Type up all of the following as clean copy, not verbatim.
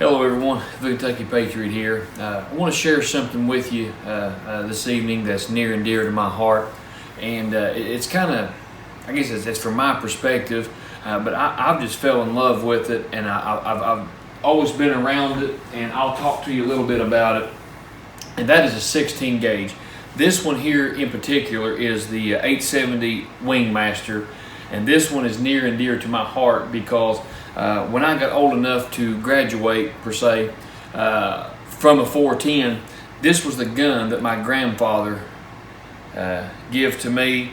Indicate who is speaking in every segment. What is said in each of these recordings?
Speaker 1: Hello everyone, the Kentucky Patriot here. I want to share something with you this evening that's near and dear to my heart, and it's kind of, I guess it's from my perspective, but I've just fell in love with it, and I've always been around it, and I'll talk to you a little bit about it, and that is a 16 gauge. This one here in particular is the 870 Wingmaster, and this one is near and dear to my heart because when I got old enough to graduate, per se, from a 410, this was the gun that my grandfather gave to me,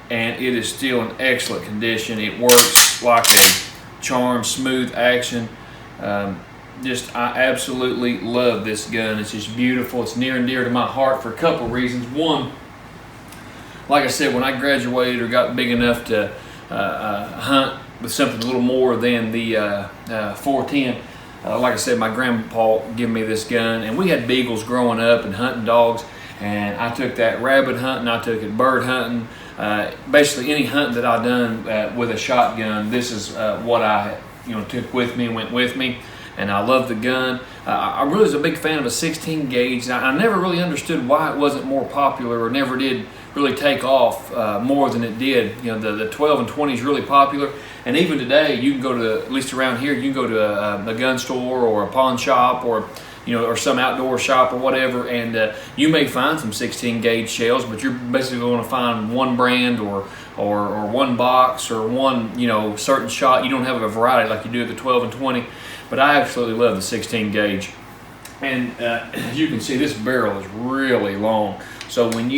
Speaker 1: and it is still in excellent condition. It works like a charm, smooth action. I absolutely love this gun. It's just beautiful. It's near and dear to my heart for a couple reasons. One, like I said, when I graduated or got big enough to hunt with something a little more than the 410, like I said, my grandpa gave me this gun, and we had beagles growing up and hunting dogs, and I took that rabbit hunting, I took it bird hunting, basically any hunting that I done with a shotgun. This is what I took with me and went with me, and I love the gun. I really was a big fan of a 16 gauge. I never really understood why it wasn't more popular or never did really take off more than it did. The 12 and 20 is really popular, and even today you can go to, at least around here, you can go to a gun store or a pawn shop or some outdoor shop or whatever, and you may find some 16 gauge shells, but you're basically going to find one brand or one box or one certain shot. You don't have a variety like you do at the 12 and 20. But I absolutely love the 16 gauge, and as you can see, this barrel is really long. So when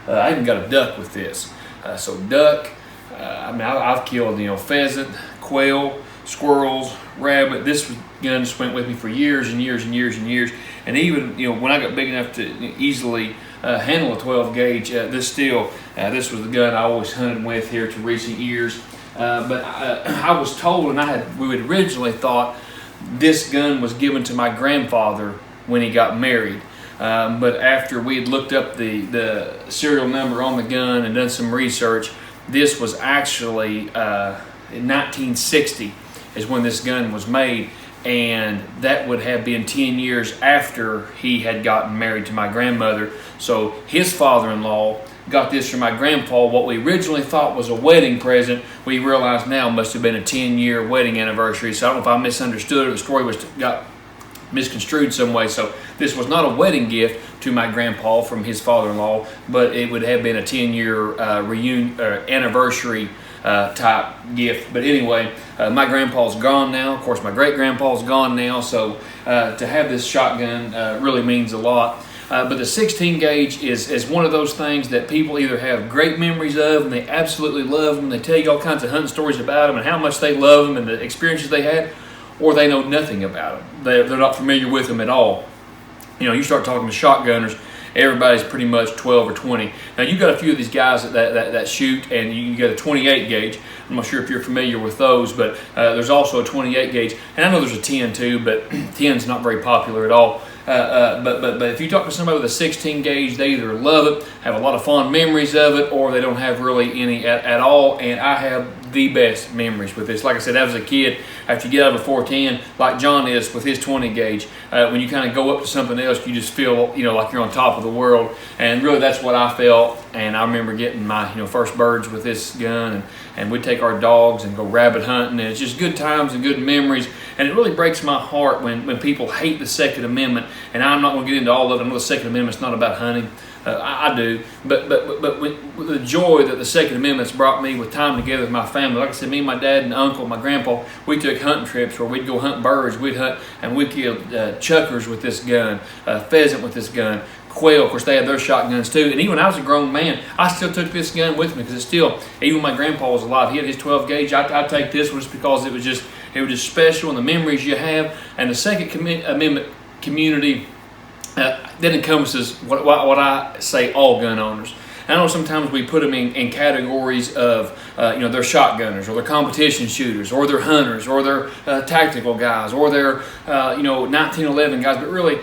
Speaker 1: I even got a duck with this. So duck, I've killed pheasant, quail, squirrels, rabbit. This gun just went with me for years and years and years and years. And even when I got big enough to easily handle a 12 gauge, this was the gun I always hunted with here to recent years. But I was told, and we had originally thought this gun was given to my grandfather when he got married. But after we had looked up the serial number on the gun and done some research, this was actually in 1960 is when this gun was made, and that would have been 10 years after he had gotten married to my grandmother. So his father-in-law got this from my grandpa. What we originally thought was a wedding present, we realize now must have been a 10-year wedding anniversary. So I don't know if I misunderstood or the story got misconstrued some way. So this was not a wedding gift to my grandpa from his father-in-law, but it would have been a 10-year anniversary type gift. But anyway, my grandpa's gone now. Of course, my great-grandpa's gone now. So to have this shotgun really means a lot. But the 16 gauge is one of those things that people either have great memories of and they absolutely love them. They tell you all kinds of hunting stories about them and how much they love them and the experiences they had, or they know nothing about them. They're not familiar with them at all. You start talking to shotgunners, everybody's pretty much 12 or 20. Now you got a few of these guys that shoot, and you got a 28 gauge. I'm not sure if you're familiar with those, but there's also a 28 gauge, and I know there's a 10 too, but 10's not very popular at all. But if you talk to somebody with a 16 gauge, they either love it, have a lot of fond memories of it, or they don't have really any at all. And I have the best memories with this. Like I said, as a kid, after you get out of a 410, like John is with his 20 gauge, when you kind of go up to something else, you just feel like you're on top of the world. And really, that's what I felt. And I remember getting my first birds with this gun, and we'd take our dogs and go rabbit hunting, and it's just good times and good memories. And it really breaks my heart when people hate the Second Amendment. And I'm not going to get into all of it. I know the Second Amendment's not about hunting. I do, but with the joy that the Second Amendment's brought me with time together with my family. Like I said, me and my dad and uncle, my grandpa, we took hunting trips where we'd go hunt birds. We'd hunt, and we killed chuckers with this gun, pheasant with this gun, quail. Of course, they had their shotguns too. And even when I was a grown man, I still took this gun with me because it's still, even when my grandpa was alive, he had his 12 gauge. I take this one just because it was just special, and the memories you have. And the Second Amendment community that encompasses what I say all gun owners. I know sometimes we put them in categories of, they're shotgunners, or they're competition shooters, or they're hunters, or they're tactical guys, or they're, 1911 guys. But really,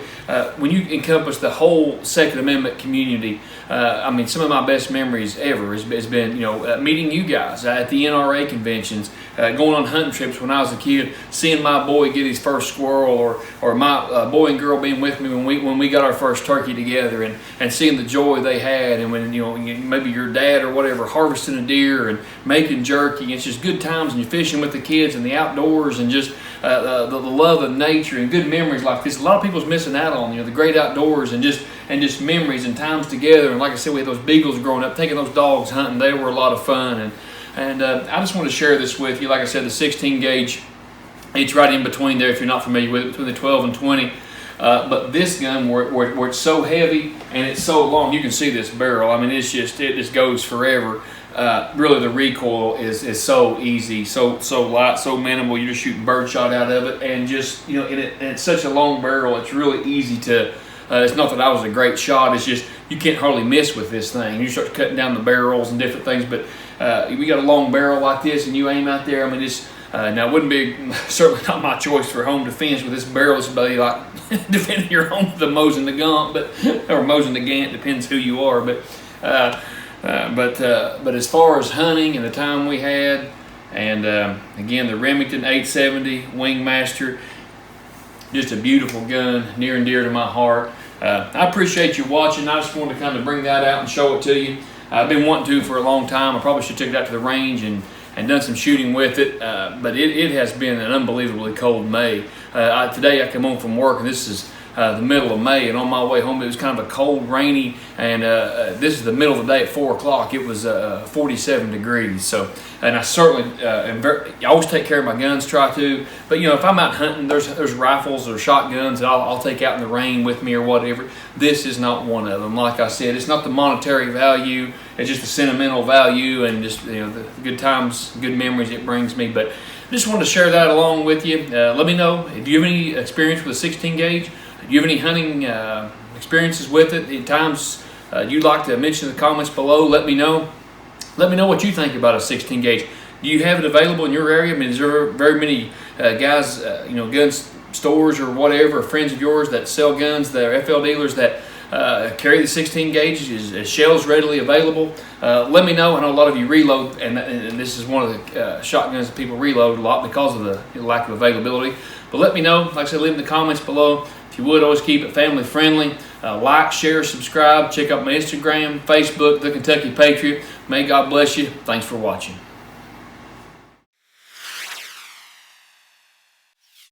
Speaker 1: when you encompass the whole Second Amendment community, I mean, some of my best memories ever has been, meeting you guys at the NRA conventions, going on hunting trips when I was a kid, seeing my boy get his first squirrel, or my boy and girl being with me when we got our first turkey together, and seeing the joy they had, and when maybe your dad or whatever harvesting a deer and making jerky. It's just good times, and you're fishing with the kids and the outdoors, and just the love of nature and good memories like this. A lot of people's missing out on the great outdoors and just memories and times together. And like I said, we had those beagles growing up, taking those dogs hunting. They were a lot of fun, and I just want to share this with you. Like I said, the 16 gauge, it's right in between there if you're not familiar with it, between the 12 and 20. But this gun, where it's so heavy and it's so long, you can see this barrel. I mean, it just goes forever. Really, the recoil is so easy, so light, so minimal. You're just shooting birdshot out of it, and just and it's such a long barrel. It's really easy to. It's not that I was a great shot. It's just you can't hardly miss with this thing. You start cutting down the barrels and different things, but we got a long barrel like this, and you aim out there. I mean, it's now it wouldn't be certainly not my choice for home defense with this barrel. It's be like defending your home with the Mosin Nagant, or Mosin Nagant, depends who you are, but. But as far as hunting and the time we had, and again, the Remington 870 Wingmaster, just a beautiful gun, near and dear to my heart. I appreciate you watching. I just wanted to kind of bring that out and show it to you. I've been wanting to for a long time. I probably should have took it out to the range and done some shooting with it, but it has been an unbelievably cold May. Today I come home from work, and this is the middle of May, and on my way home it was kind of a cold, rainy, and this is the middle of the day at 4 o'clock. It was 47 degrees. So, and I certainly I always take care of my guns, try to. But if I'm out hunting, there's rifles or shotguns that I'll take out in the rain with me or whatever. This is not one of them. Like I said, it's not the monetary value. It's just the sentimental value and just the good times, good memories it brings me. But I just wanted to share that along with you. Let me know, do you have any experience with a 16 gauge? Do you have any hunting experiences with it? At times you'd like to mention in the comments below. Let me know. Let me know what you think about a 16 gauge. Do you have it available in your area? I mean, is there very many guys, gun stores or whatever, friends of yours that sell guns, that are FL dealers that carry the 16 gauge? Is shells readily available? Let me know. I know a lot of you reload, and this is one of the shotguns that people reload a lot because of the lack of availability. But let me know. Like I said, leave in the comments below. If you would, always keep it family friendly. Like, share, subscribe. Check out my Instagram, Facebook, The Kentucky Patriot. May God bless you. Thanks for watching.